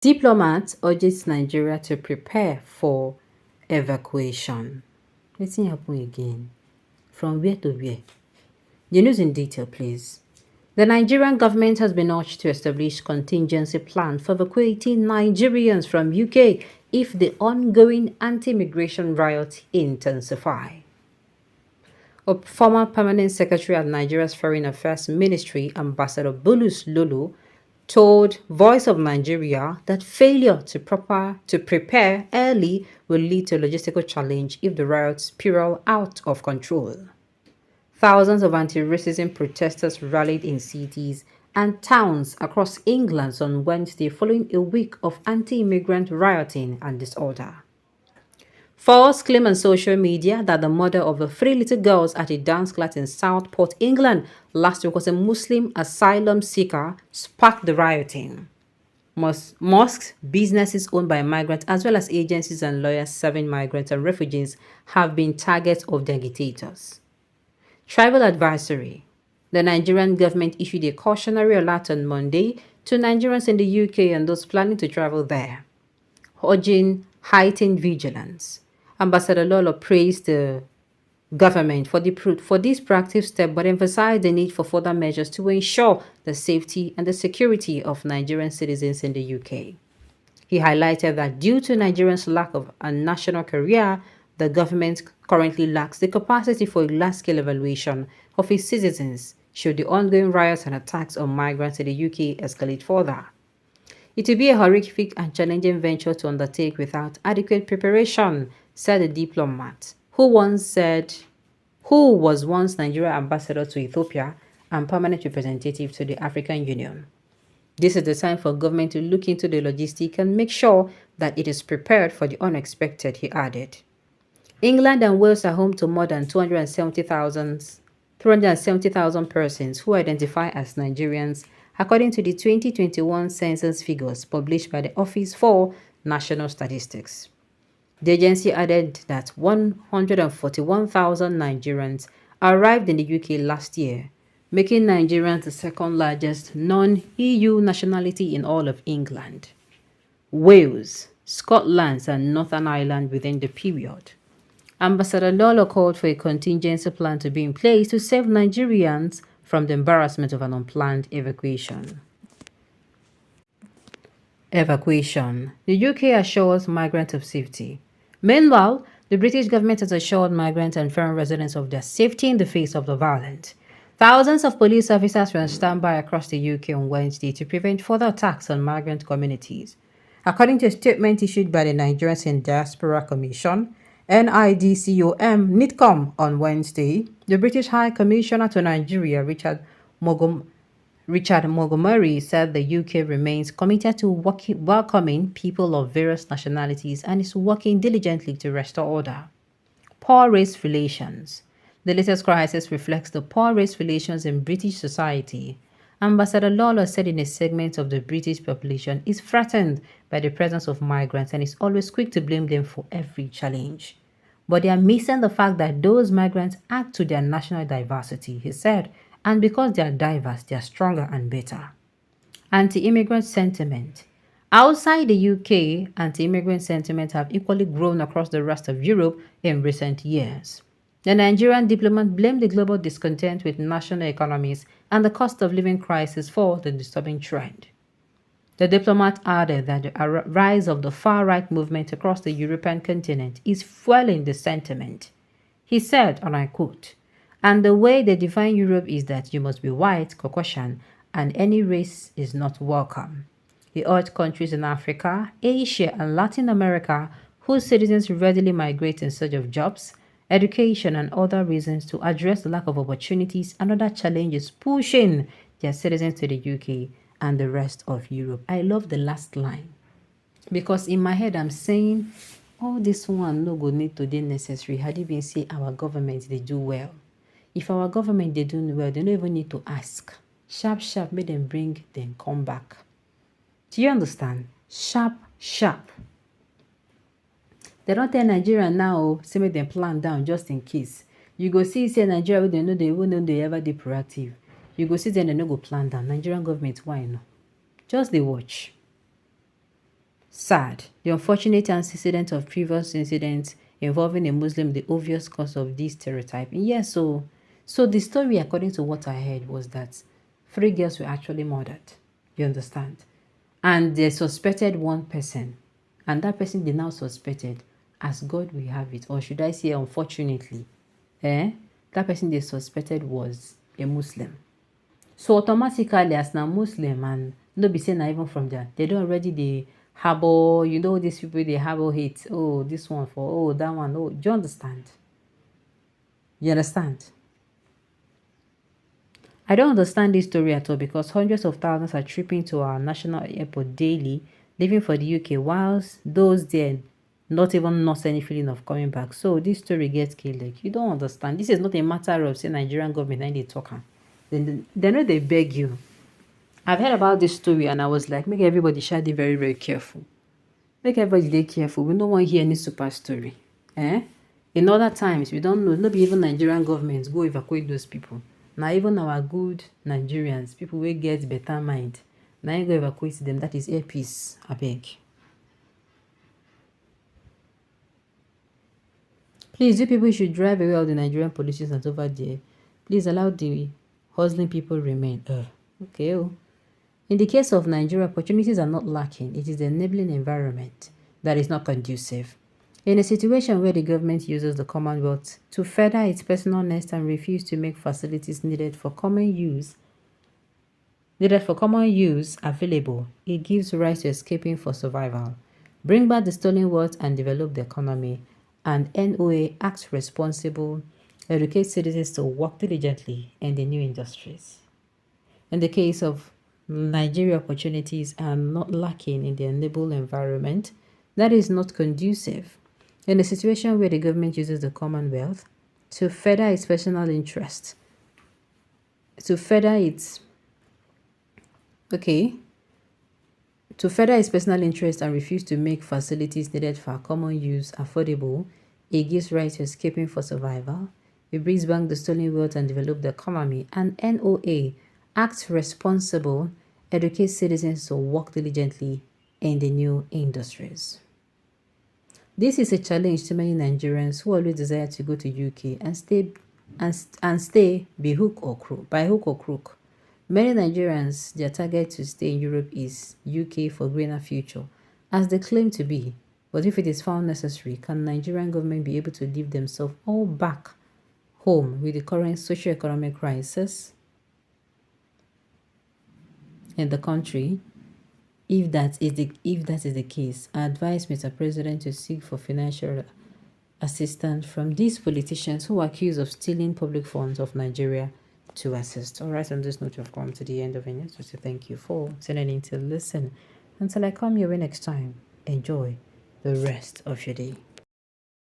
Diplomat urges Nigeria to prepare for evacuation. Wetin happen again? From where to where? The news in detail, please. The Nigerian government has been urged to establish contingency plan for evacuating Nigerians from UK if the ongoing anti-immigration riots intensify. A former permanent secretary at Nigeria's Foreign Affairs Ministry, Ambassador Bulus Lulu, told Voice of Nigeria that failure to prepare early will lead to logistical challenge if the riots spiral out of control. Thousands of anti-racism protesters rallied in cities and towns across England on Wednesday following a week of anti-immigrant rioting and disorder. False claim on social media that the mother of the three little girls at a dance class in Southport, England last week was a Muslim asylum seeker sparked the rioting. Mosques, businesses owned by migrants, as well as agencies and lawyers serving migrants and refugees have been targets of the agitators. Travel advisory. The Nigerian government issued a cautionary alert on Monday to Nigerians in the UK and those planning to travel there, urging heightened vigilance. Ambassador Lolo praised the government for this proactive step, but emphasized the need for further measures to ensure the safety and the security of Nigerian citizens in the UK. He highlighted that due to Nigerians' lack of a national career, the government currently lacks the capacity for a large-scale evaluation of its citizens should the ongoing riots and attacks on migrants in the UK escalate further. It will be a horrific and challenging venture to undertake without adequate preparation, said the diplomat, who was once Nigeria ambassador to Ethiopia and permanent representative to the African Union. This is the time for government to look into the logistics and make sure that it is prepared for the unexpected, he added. England and Wales are home to more than 370,000 persons who identify as Nigerians, according to the 2021 census figures published by the Office for National Statistics. The agency added that 141,000 Nigerians arrived in the UK last year, making Nigerians the second largest non-EU nationality in all of England, Wales, Scotland, and Northern Ireland within the period. Ambassador Lolo called for a contingency plan to be in place to save Nigerians from the embarrassment of an unplanned evacuation. The UK assures migrants of safety. Meanwhile, the British government has assured migrants and foreign residents of their safety in the face of the violence. Thousands of police officers were on standby across the UK on Wednesday to prevent further attacks on migrant communities. According to a statement issued by the Nigerians in Diaspora Commission, NIDCOM, on Wednesday, the British High Commissioner to Nigeria, Richard Montgomery, said the UK remains committed to welcoming people of various nationalities and is working diligently to restore order. Poor race relations. The latest crisis reflects the poor race relations in British society. Ambassador Lolo said in a segment of the British population is threatened by the presence of migrants and is always quick to blame them for every challenge. But they are missing the fact that those migrants add to their national diversity, he said, and because they are diverse, they are stronger and better. Anti-immigrant sentiment. Outside the UK, anti-immigrant sentiments have equally grown across the rest of Europe in recent years. The Nigerian diplomat blamed the global discontent with national economies and the cost of living crisis for the disturbing trend. The diplomat added that the rise of the far-right movement across the European continent is fueling the sentiment. He said, and I quote, "And the way they define Europe is that you must be white, Caucasian, and any race is not welcome." He urged countries in Africa, Asia, and Latin America whose citizens readily migrate in search of jobs, education, and other reasons to address the lack of opportunities and other challenges pushing their citizens to the UK and the rest of Europe. I love the last line because in my head I'm saying all this one no go need to be necessary had it been say our government they do well. If our government they do well, they don't even need to ask. Sharp, make them bring them come back. Do you understand? Sharp. They don't tell Nigeria now, say make them plan down just in case. You go see say Nigeria they know they won't know they ever be proactive. You go see then they no go plan down. Nigerian government, why no? Just they watch. Sad. The unfortunate antecedent of previous incidents involving a Muslim, the obvious cause of this stereotyping. Yes, so the story, according to what I heard, was that 3 girls were actually murdered. You understand? And they suspected one person. And that person they now suspected, as God will have it, or should I say unfortunately, that person they suspected was a Muslim. So automatically, as now Muslim, and no be saying even from there, they don't already they harbor, these people they harbor hate. Oh, this one for, oh, that one. Oh, do you understand? You understand? I don't understand this story at all, because hundreds of thousands are tripping to our national airport daily, leaving for the UK, whilst those there not even not any feeling of coming back. So this story gets killed. Like, you don't understand. This is not a matter of say Nigerian government and they talk. Then they know they beg you. I've heard about this story and I was like, make everybody should be very, very careful. Make everybody be careful. We don't want to hear any super story. In other times, we don't know. Not be even Nigerian governments go evacuate those people. Now even our good Nigerians, people will get better mind. Now you go evacuate them. That is air peace. I beg. Please, you people should drive away all the Nigerian politicians over there. Please allow the hustling people remain. Okay. Oh. In the case of Nigeria, opportunities are not lacking. It is the enabling environment that is not conducive. In a situation where the government uses the Commonwealth to further its personal nest and refuse to make facilities needed for common use available, it gives rise to escaping for survival. Bring back the stolen wealth and develop the economy. And NOA acts responsible, educate citizens to work diligently in the new industries. In the case of Nigeria, opportunities are not lacking in the enable environment that is not conducive. In a situation where the government uses the Commonwealth to further its personal interest, to further its personal interest and refuse to make facilities needed for common use affordable, it gives right to escaping for survival. It brings back the stolen wealth and develop the economy. And NOA acts responsible, educate citizens to work diligently in the new industries. This is a challenge to many Nigerians who always desire to go to UK and stay by hook or crook. Many Nigerians, their target to stay in Europe is UK for greener future, as they claim to be. But if it is found necessary, can Nigerian government be able to leave themselves all back home with the current socio-economic crisis in the country? If that is the case, I advise Mr. President to seek for financial assistance from these politicians who are accused of stealing public funds of Nigeria to assist. All right, on this note, we've come to the end of it. So thank you for tuning in to listen. Until I come your way next time, enjoy the rest of your day.